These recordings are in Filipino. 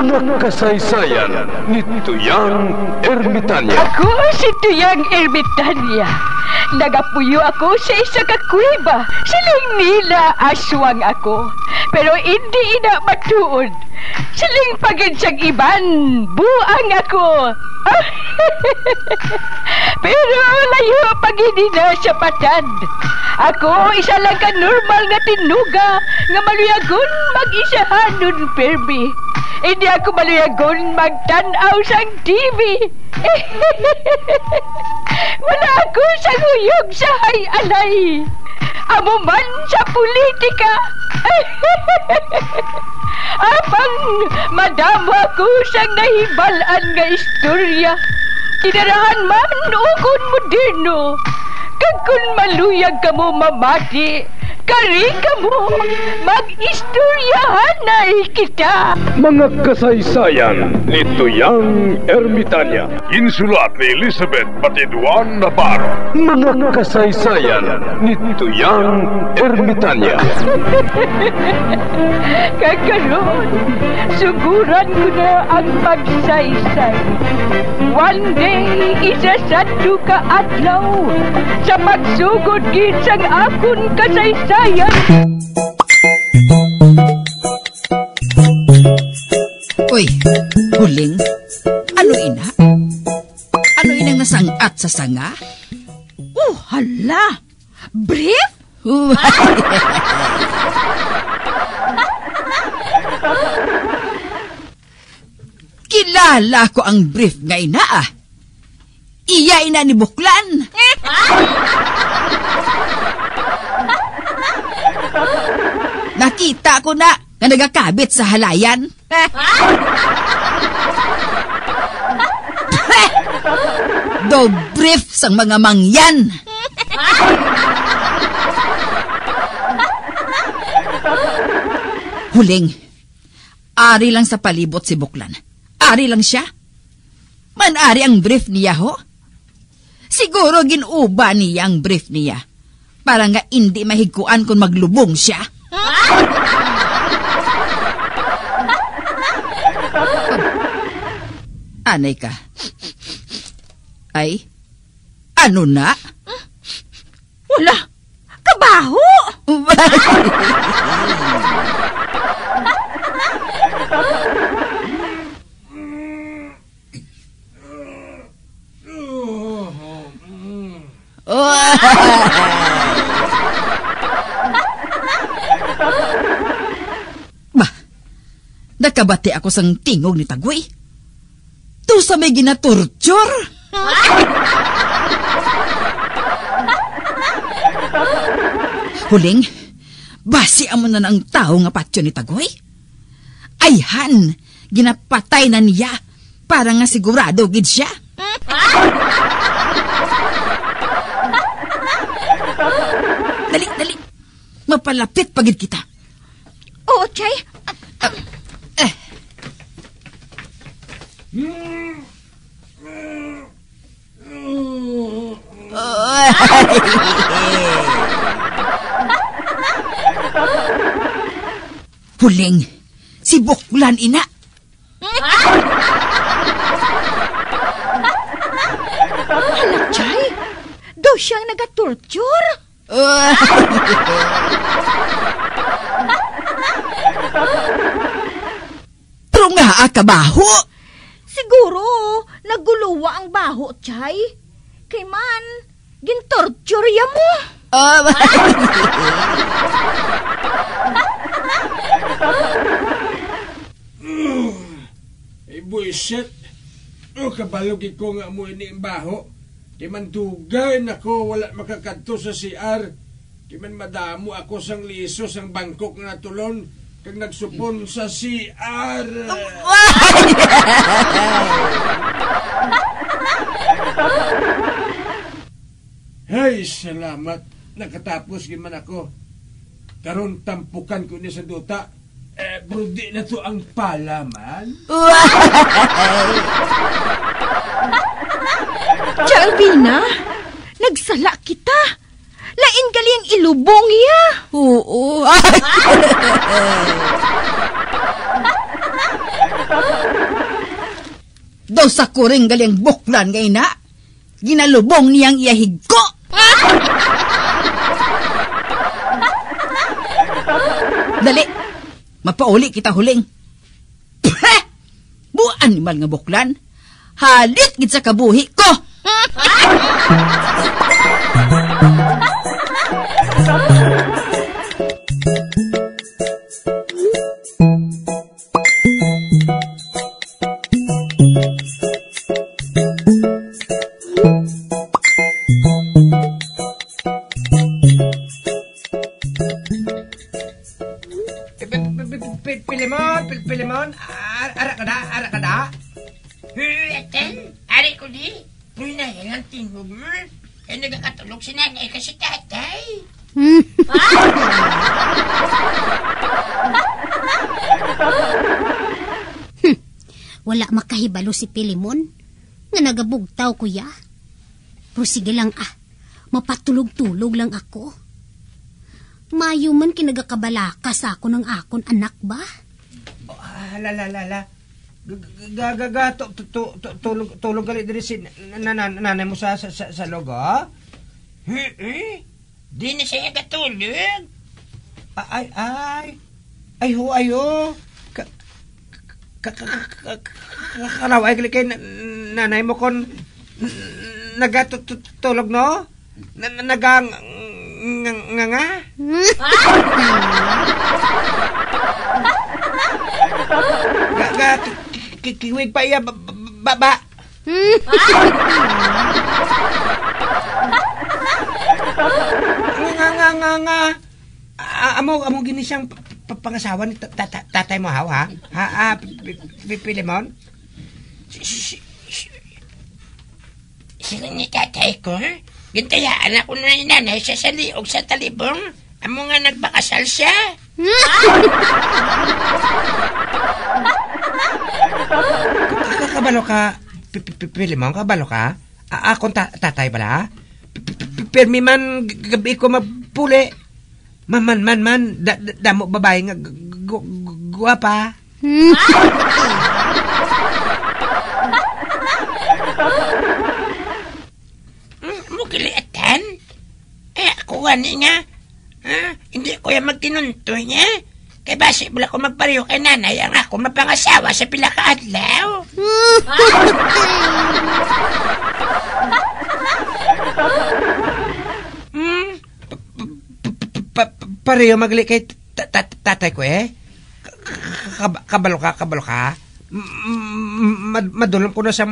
Mga kasaysayan ni Tuyang Ermitanya. Ako si Tuyang Ermitanya. Nagapuyo ako sa isa ka kuweba. Siling nila aswang ako. Pero hindi ina matuod. Siling pagid siyang iban. Buang ako. Pero layo pagid na sa patad. Ako isa lang ka normal nga tinuga nga maluyagon mag-isahanon perbi. Hindi ako maluyagon magtanaw sang TV. Wala ako sa nguyog sa hay-alay. Amo man sa politika. Apang madamo ako sang nahibalaan nga istorya. Tinarahan man ukon moderno. Kag kun maluyag ka mo mamati, kari ka mo, mag-istoryahanay kita. Mga kasaysayan ni Tuyang Ermitanya. Insulat ni Elizabeth Batiduan Navarro. Mga kasaysayan ni Tuyang Ermitanya. Kakaroon, suguran ko na ang pagsaysay. One day, isasado ka adlaw sa pagsugod gisang akon kasaysayan. Uy, huling. Ano ina? Ano inang nasangat sa sanga? Oh, hala! Brief? Kilala ko ang brief nga ina ah. Iya ina ni Buklan. Nakita ko na nagakabit sa halayan. Do brief sang mga mangyan. Huling, ari lang sa palibot si Buklan. Ari lang siya. Man-ari ang brief niya ho. Siguro ginuba niya ang brief niya. Para nga hindi mahigkuan kung maglubong siya. Anay ka. Ay, ano na? Wala! Kabaho! Bah, nakabati ako sang tingog ni Tagoy. To sa may ginatorture. Huling, basi amo na ng tao nga patyo ni Tagoy. Ayhan, ginapatay na niya para nga sigurado gid siya. Dali, dali. Mapalapit pagid kita. Oo, Chay. Huling, si Buklan ina. Hala, Chay. Do siyang nagatorture. Pero nga kabaho. Siguro, naguluwa ang baho, Chay. Kay man, gintorture ya mo. Buisit. O kabalog ko nga mo ini baho. Di man dugay nako wala makakadto sa CR. Di man madamo ako sang liso sang bangkok nga tulon kag nagsupon sa CR. Hey, salamat. Nakatapos giman ako. Karon tampukan ko ni sa duta. Brudi na to ang palaman. Chalvina, nagsala kita. Lain gali ang ilubong iya. Oo. Daw sa kuring galing buklan ngay na. Ginalubong niyang iyahig ko. Dali, mapauli kita huling. Peh! Buan ni man nga buklan. Halit gid sa kabuhi ko. Pilimon, ara ka da? Atan, ari ko di. Uy na yan ang tingog mo. Eh, nagkakatulog si nanay kasi tatay. Wala makahibalo si Pilimon. Nga nagabugtaw kuya. Pero sige lang mapatulog-tulog lang ako. Mayo man kinagakabalaka sa ako ng akon anak ba? Tulog gali diri si nanay mo sa logo? Di na siya katulog. Ayo. Karaway gali kay nanay mo kon nagatulog no? Nagang nga? Kiwig pa iya baba. Nga. Amo gini siyang pangasawa ni tatay mo ha? Pilimon? Sila ni tatay ko, gintayaan ako na ni nanay siya sa liog sa talibong. Amo nga nagbakasal siya. Kabalo ka, Pilimon, kabalo ka? Akong tatay bala? Pirmi man gabi ko mapuli. Man, damo babae nga guwapa. Mukiliatan? Ako gani nga. Hindi ko yung magtinuntoy niya. Kaya basi bala ko magpariyo kay nanay ang ako mapangasawa sa pila ka adlaw. Pareho magli kay tatay ko Kabalo ka. Madulong ko na sa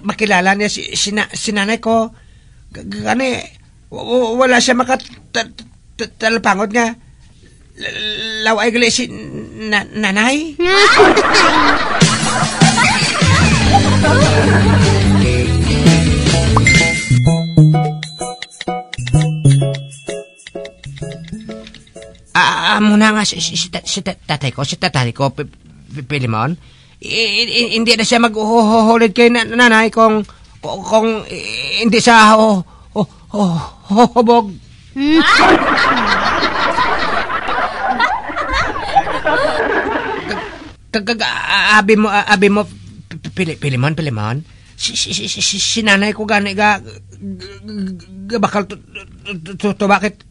makilala niya si nanay ko. Gani, wala siya makatalpangot nga. Laway gali si nanay. Muna nga si tatay ko, Pilimon. Hindi na siya maghuhulid kay nanay kung hindi siya hubog. Abi mo, Pilimon. Si nanay ko gani bakal bakit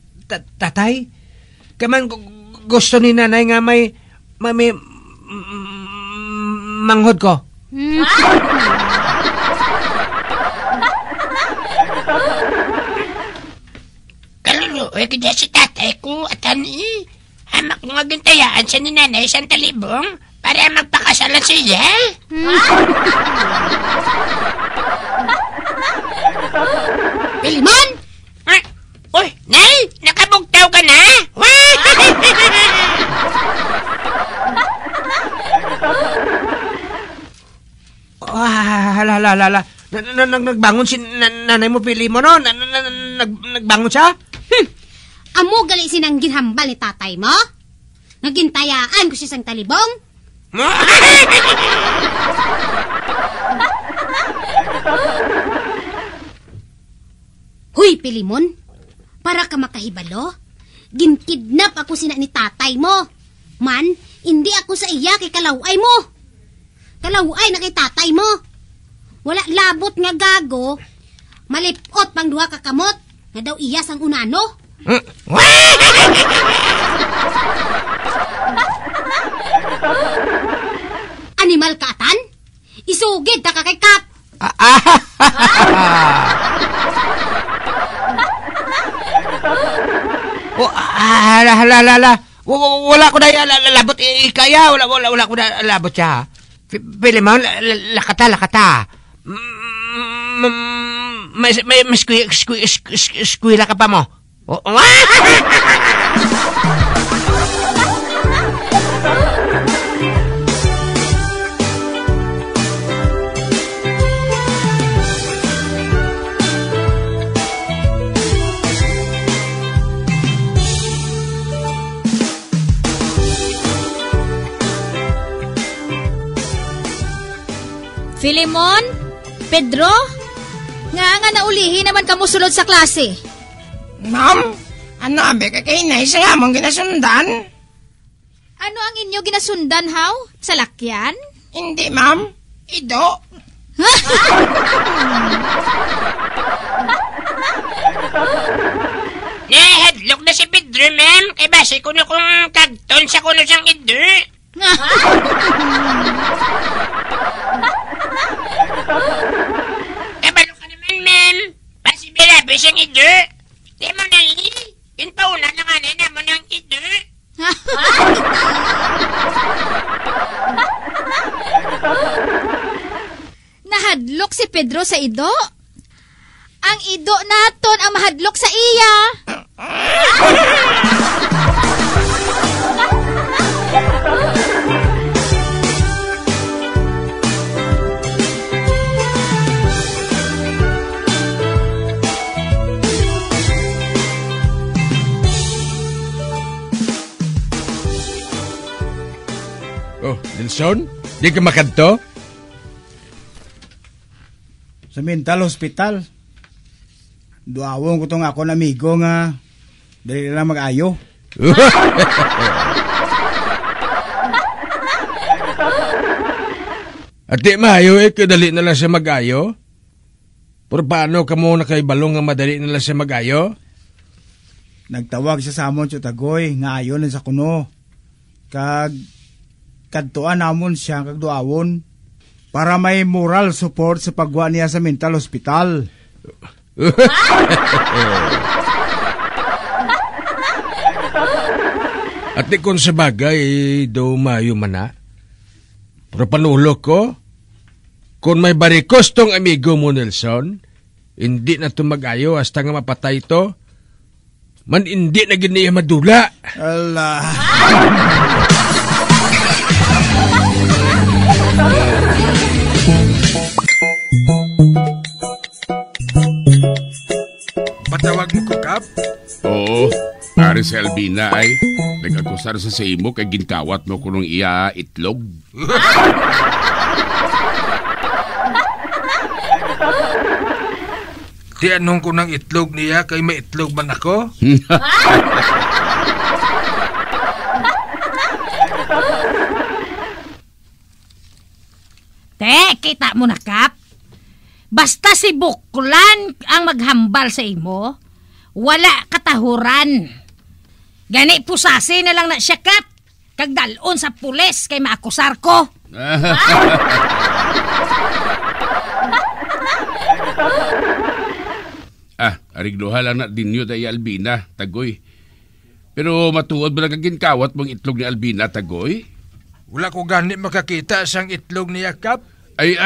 tatay? Kaya man gusto ni nanay nga may manghod ko. Kalulu, kaya si tatay ko at ani. Hamak nga gintayaan siya ni nanay sa talibong para magpakasalan siya. Pilimon! Uy, nay! Nakabugtaw ka na? Hala. Nagbangon si nanay mo, Pilimon, no? Nagbangon siya? Amo gali sinang ginhambal ni tatay mo? Nagintayaan ko siya sang talibong? Huy, Pilimon! Para ka makahibalo? Ginkidnap ako sina ni tatay mo. Man, hindi ako sa iya kay kalaway mo. Kalaway na kay tatay mo. Wala labot nga gago. Malipot pang duha ka kamot. Nga daw iyas ang unano. Animal ka, Atan? Isugid ta ka kay Kap. Hala. Wala ko na labot ikaya. Wala ko na labot siya. Pilimon, lakata. May skwila ka pa mo. Filimon? Pedro? Nga naulihi naman kamo sulod sa klase. Ma'am, ano abe kay Nay sa among ginasundan? Ano ang inyo ginasundan, haw? Sa lakyan? Hindi, ma'am. Ido. Headlock na si Pedro, ma'am. Kay base kuno kung kagton sa kuno siyang ido. Balo ka naman, ma'am. Base birabe siyang ido. Di mo nang yun pa una na nga na mo nang ido. Nahadlok si Pedro sa ido? Ang ido naton ang mahadlok sa iya. Oh, Nelson? Di ka makadto? Sa mental hospital. Duawon ko tong ako na amigo nga dali na mag-ayo. Ati maayo dali na lang siya mag-ayo? Pero paano ka mo nakaibalong nga madali na lang siya mag-ayo? Nagtawag siya sa amon Tagoy nga ayo lang sa kuno. Kadtuan namon siya kag duawon para may moral support sa pagwa niya sa mental hospital. At di kung sa bagay, do mayo man na. Pero panulok ko, kung may barikos tong amigo mo, Nelson, hindi na ito mag-ayo hasta nga mapatay to, man hindi na giniya madula. Allah. Patawag mo ko, Kap? Oo, ari si Albina ay nag-akusar sa imo kay ginkawat mo kunong iya itlog. Di anong ko ng itlog niya kay may itlog man ako? Kita mo na, Kap. Basta si Buklan ang maghambal sa imo, wala katahuran. Gani pusasi na lang na siya, Kap. Kagdalon sa pulis kay maakusar ko. Arigluha lang na dinyo tayo Albina, Tagoy. Pero matuod ba nagaginkawat mong itlog ni Albina, Tagoy? Wala ko gani makakita sang itlog niya, Kap. Ay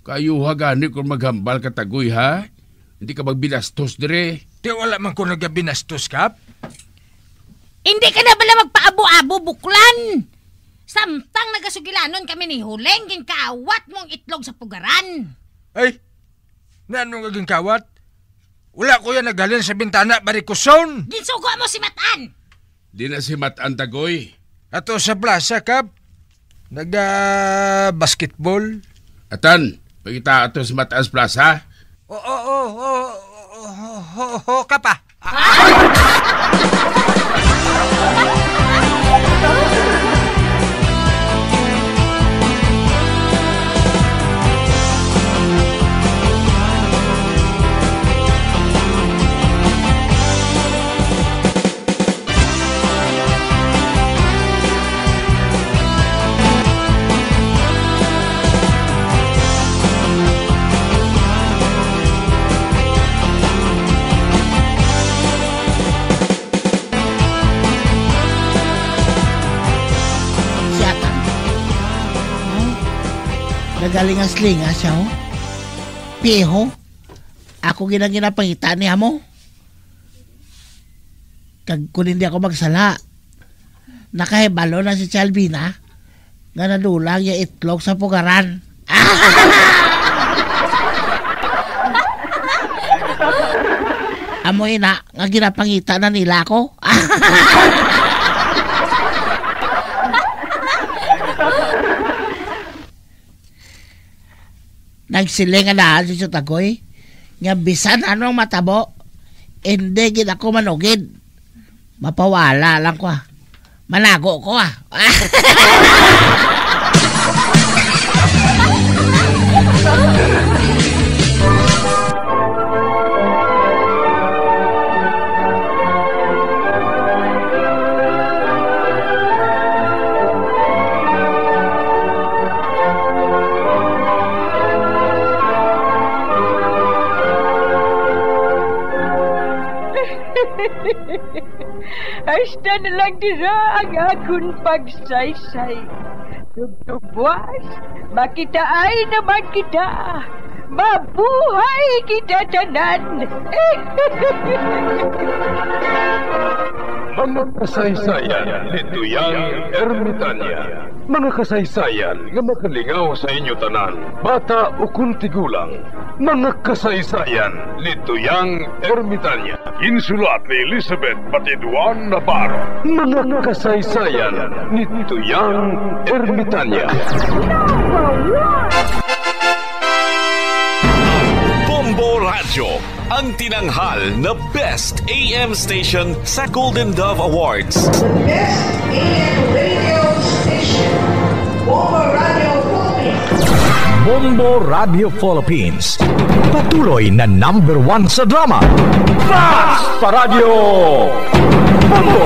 kayuha gani kung maghambal ka, Tagoy, ha? Hindi ka magbinastos dire. Di wala man ko nagabinastos, Kap. Hindi ka na bala magpaabo-abo, Buklan. Samtang nagasugilanon kami ni Huleng, ginkawat mong itlog sa pugaran. Ay, na anong naging kawat? Wala ko yan naghalin sa bintana, barikuson. Ginsugo mo si Matan. Di na si Matan, Tagoy. Ato sa plaza, Kap. Basketball. Atan, pagkita ato si Matan sa plaza. Kap ah. Nagalingas-lingas siya, ho. Piho, ako ginapangita niya mo. Kag kung hindi ako magsala, nakahibalo na si Chalbina nga nadulang yung itlog sa pugaran. Amoy na, nga ginapangita na nila ako. Nagsiling na si Sutagoy, nga bisan anong matabo, hindi gid ako manugid. Mapawala lang ko. Manago ko. Hasta na lang dira ang akong pagsaysay. Tugtugwas, makitaan naman kita. Mabuhay kita tanan. Mga kasaysayan ni Tuyang Ermitanya. Mga kasaysayan nga makalingaw sa inyo tanan, bata o kuntigulang. Mga kasaysayan ni Tuyang Ermitanya. Insulat ni Elizabeth Batiduan Navarro. Mga kasaysayan ni Tuyang Ermitanya. Bombo Radio, ang tinanghal na Best AM Station sa Golden Dove Awards. Best AM Radio Station, Bombo Radio Philippines. Bombo Radio Philippines, patuloy na #1 sa drama. Basta Radio Bombo!